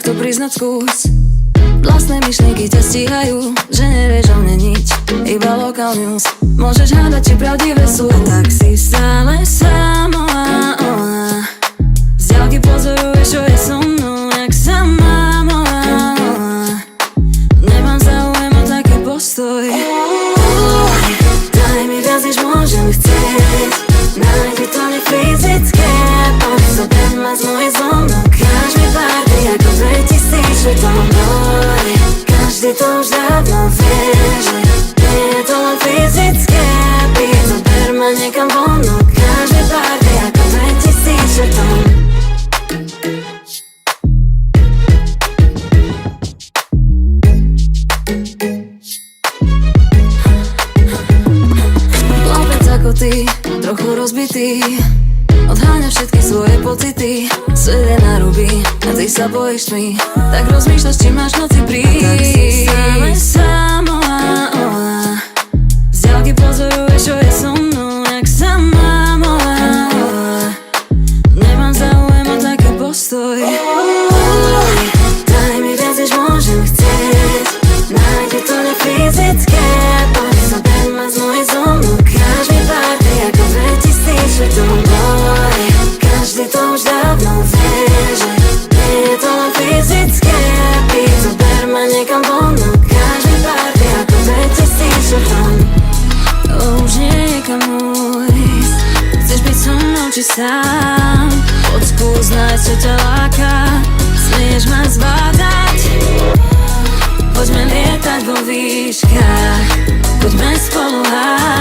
to priznať skús. Vlastné myšlienky ťa stíhajú, že nevieš o mne nič, iba local news. Môžeš hádať, či pravdivé sú, a tak si stále sama. Z diaľky pozoruješ, čo je so mnou, jak sa mám. Nemám záujem o taký postoj. Daj mi viac, než môžem chcieť. Nájdi to mi fyzické. Poď zober ma z mojej zóny. Káž mi party ako 2000 svetom. Každý to už dávno vie, že nie je to len fyzické. Príď, zober ma niekam von. Káž mi party ako 2000 svetom. Chlapec ako ty, trochu rozbitý, odháňa všetky svoje pocity. Svet je naruby a ty sa bojíš tmy, tak rozmýšľaš, či máš noci prísť. Tak si stále sama. Z diaľky pozoruješ, čo je so mnou, jak sa mám. Nemám záujem o taký postoj. Daj mi viac, než môžem chcieť. Nájdi to nefyzické. Poď zober ma z mojej zóny. Káž mi party ako 2000 svetom. Každý to už dávno vie, že nie je to len fyzické. Príď, zober ma niekam von. Káž mi party ako 2000 svetom. To už nie je kam ísť. Chceš byť so mnou či sám? Poď skús nájsť, čo ťa láka. Smieš ma zvládať. Poďme lietať vo výškach. Poďme spolu háť.